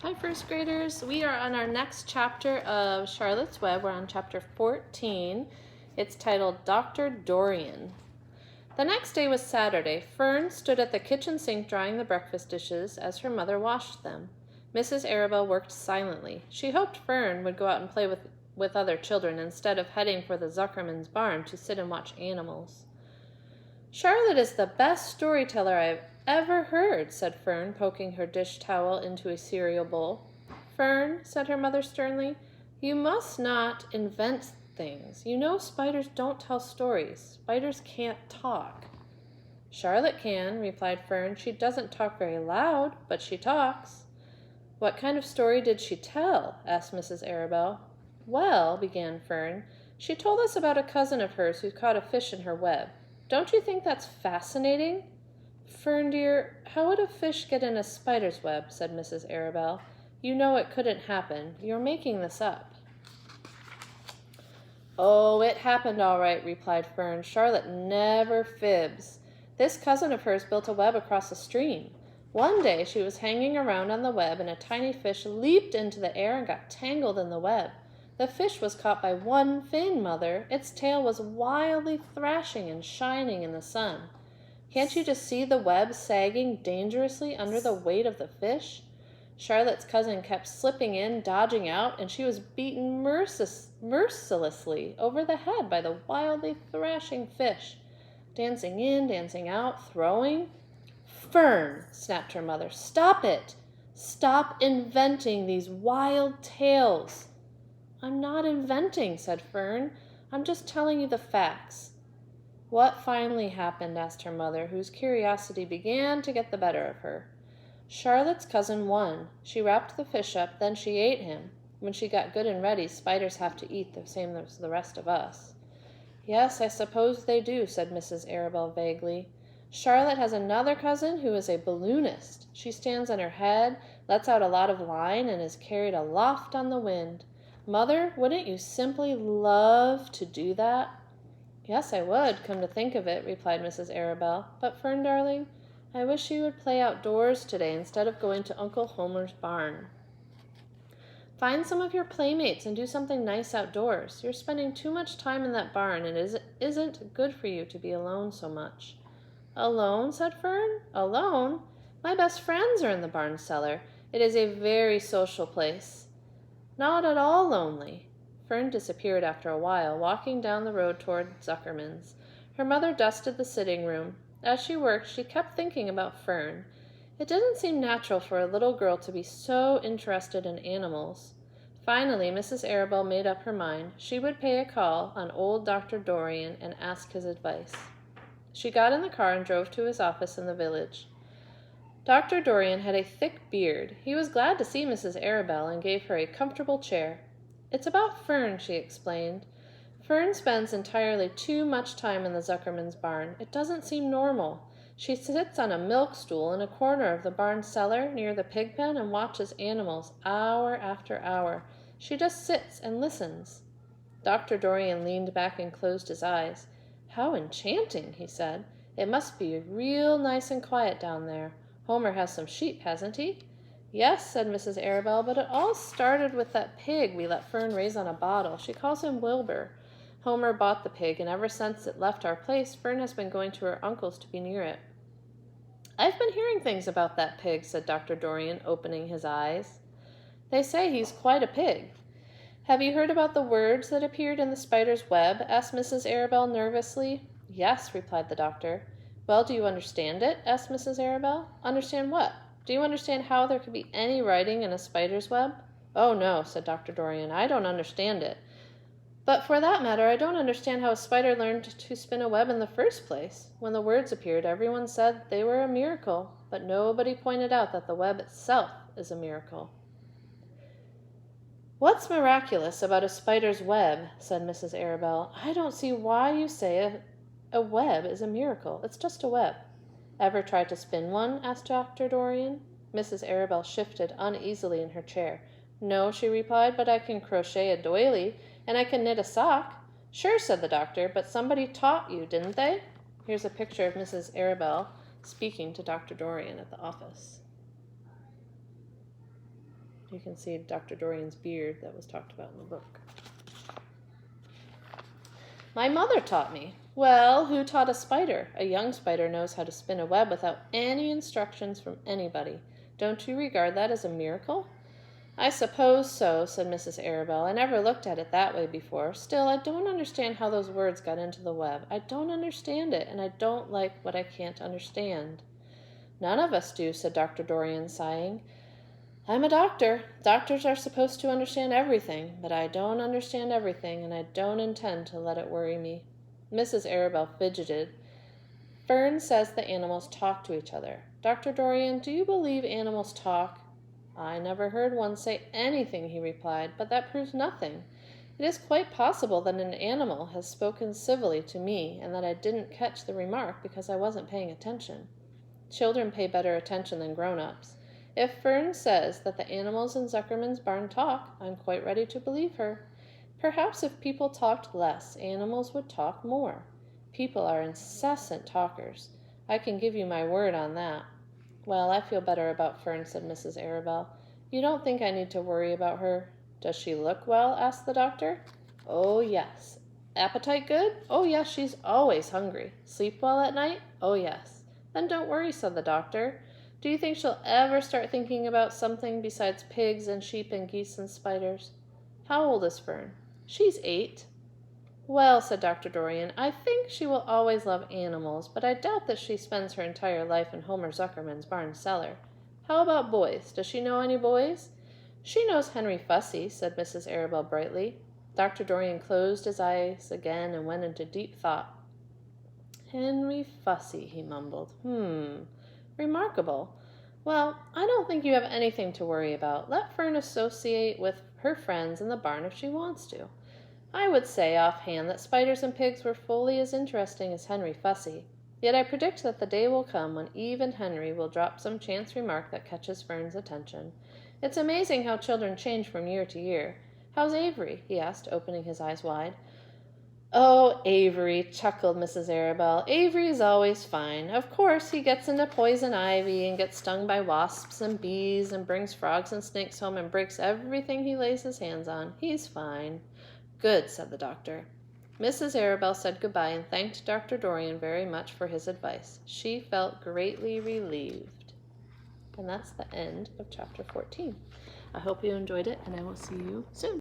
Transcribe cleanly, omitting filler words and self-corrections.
Hi, first graders. We are on our next chapter of Charlotte's Web. We're on chapter 14. It's titled Dr. Dorian. The next day was Saturday. Fern stood at the kitchen sink drying the breakfast dishes as her mother washed them. Mrs. Arabelle worked silently. She hoped Fern would go out and play with other children instead of heading for the Zuckerman's barn to sit and watch animals. Charlotte is the best storyteller I've ever heard, said Fern, poking her dish towel into a cereal bowl. Fern, said her mother sternly, you must not invent things. You know spiders don't tell stories. Spiders can't talk. Charlotte can, replied Fern. She doesn't talk very loud, but she talks. What kind of story did she tell? Asked Mrs. Arabelle. Well, began Fern, she told us about a cousin of hers who caught a fish in her web. Don't you think that's fascinating? Fern, dear, how would a fish get in a spider's web? Said Mrs. Arabelle. You know it couldn't happen. You're making this up. Oh, it happened all right, replied Fern. Charlotte never fibs. This cousin of hers built a web across a stream. One day she was hanging around on the web, and a tiny fish leaped into the air and got tangled in the web. The fish was caught by one fin, Mother. Its tail was wildly thrashing and shining in the sun. Can't you just see the web sagging dangerously under the weight of the fish? Charlotte's cousin kept slipping in, dodging out, and she was beaten mercilessly over the head by the wildly thrashing fish. Dancing in, dancing out, throwing. Fern, snapped her mother, stop it! Stop inventing these wild tales. I'm not inventing, said Fern. I'm just telling you the facts. What finally happened? Asked her mother, whose curiosity began to get the better of her. Charlotte's cousin won. She wrapped the fish up, then she ate him. When she got good and ready, spiders have to eat the same as the rest of us. Yes, I suppose they do, said Mrs. Arabelle vaguely. Charlotte has another cousin who is a balloonist. She stands on her head, lets out a lot of line, and is carried aloft on the wind. Mother, wouldn't you simply love to do that? Yes, I would, come to think of it, replied Mrs. Arabelle. But, Fern, darling, I wish you would play outdoors today instead of going to Uncle Homer's barn. Find some of your playmates and do something nice outdoors. You're spending too much time in that barn, and it isn't good for you to be alone so much. Alone, said Fern. Alone? My best friends are in the barn cellar. It is a very social place. Not at all lonely. Fern disappeared after a while, walking down the road toward Zuckerman's. Her mother dusted the sitting room. As she worked, she kept thinking about Fern. It didn't seem natural for a little girl to be so interested in animals. Finally, Mrs. Arabelle made up her mind. She would pay a call on old Dr. Dorian and ask his advice. She got in the car and drove to his office in the village. Dr. Dorian had a thick beard. He was glad to see Mrs. Arabelle and gave her a comfortable chair. It's about Fern, she explained. Fern spends entirely too much time in the Zuckerman's barn. It doesn't seem normal. She sits on a milk stool in a corner of the barn cellar near the pig pen and watches animals hour after hour. She just sits and listens. Dr. Dorian leaned back and closed his eyes. How enchanting, he said. It must be real nice and quiet down there. Homer has some sheep, hasn't he? Yes, said Mrs. Arabelle, but it all started with that pig we let Fern raise on a bottle. She calls him Wilbur. Homer bought the pig, and ever since it left our place, Fern has been going to her uncle's to be near it. I've been hearing things about that pig, said Dr. Dorian, opening his eyes. They say he's quite a pig. Have you heard about the words that appeared in the spider's web? Asked Mrs. Arabelle nervously. Yes, replied the doctor. Well, do you understand it? Asked Mrs. Arabelle. Understand what? Do you understand how there could be any writing in a spider's web? Oh, no, said Dr. Dorian. I don't understand it. But for that matter, I don't understand how a spider learned to spin a web in the first place. When the words appeared, everyone said they were a miracle, but nobody pointed out that the web itself is a miracle. What's miraculous about a spider's web? Said Mrs. Arabelle. I don't see why you say a web is a miracle. It's just a web. Ever tried to spin one? Asked Dr. Dorian. Mrs. Arabelle shifted uneasily in her chair. No, she replied, but I can crochet a doily, and I can knit a sock. Sure, said the doctor, but somebody taught you, didn't they? Here's a picture of Mrs. Arabelle speaking to Dr. Dorian at the office. You can see Dr. Dorian's beard that was talked about in the book. My mother taught me. Well, who taught a spider? A young spider knows how to spin a web without any instructions from anybody. Don't you regard that as a miracle? I suppose so, said Mrs. Arabelle. I never looked at it that way before. Still, I don't understand how those words got into the web. I don't understand it, and I don't like what I can't understand. None of us do, said Dr. Dorian, sighing. I'm a doctor. Doctors are supposed to understand everything, but I don't understand everything, and I don't intend to let it worry me. Mrs. Arabelle fidgeted. Fern says the animals talk to each other. Dr. Dorian, do you believe animals talk? I never heard one say anything, he replied, but that proves nothing. It is quite possible that an animal has spoken civilly to me, and that I didn't catch the remark because I wasn't paying attention. Children pay better attention than grown-ups. If Fern says that the animals in Zuckerman's barn talk, I'm quite ready to believe her. Perhaps if people talked less, animals would talk more. People are incessant talkers. I can give you my word on that. Well, I feel better about Fern, said Mrs. Arabelle. You don't think I need to worry about her? Does she look well? Asked the doctor. Oh, yes. Appetite good? Oh, yes, she's always hungry. Sleep well at night? Oh, yes. Then don't worry, said the doctor. Do you think she'll ever start thinking about something besides pigs and sheep and geese and spiders? How old is Fern? She's 8. Well, said Dr. Dorian, I think she will always love animals, but I doubt that she spends her entire life in Homer Zuckerman's barn cellar. How about boys? Does she know any boys? She knows Henry Fussy, said Mrs. Arabelle brightly. Dr. Dorian closed his eyes again and went into deep thought. Henry Fussy, he mumbled. Remarkable. Well, I don't think you have anything to worry about. Let Fern associate with her friends in the barn if she wants to. I would say offhand that spiders and pigs were fully as interesting as Henry Fussy. Yet I predict that the day will come when even Henry will drop some chance remark that catches Fern's attention. It's amazing how children change from year to year. How's Avery? He asked, opening his eyes wide. Oh, Avery, chuckled Mrs. Arabelle. Avery's always fine. Of course, he gets into poison ivy and gets stung by wasps and bees and brings frogs and snakes home and breaks everything he lays his hands on. He's fine. Good, said the doctor. Mrs. Arabelle said goodbye and thanked Dr. Dorian very much for his advice. She felt greatly relieved. And that's the end of chapter 14. I hope you enjoyed it, and I will see you soon.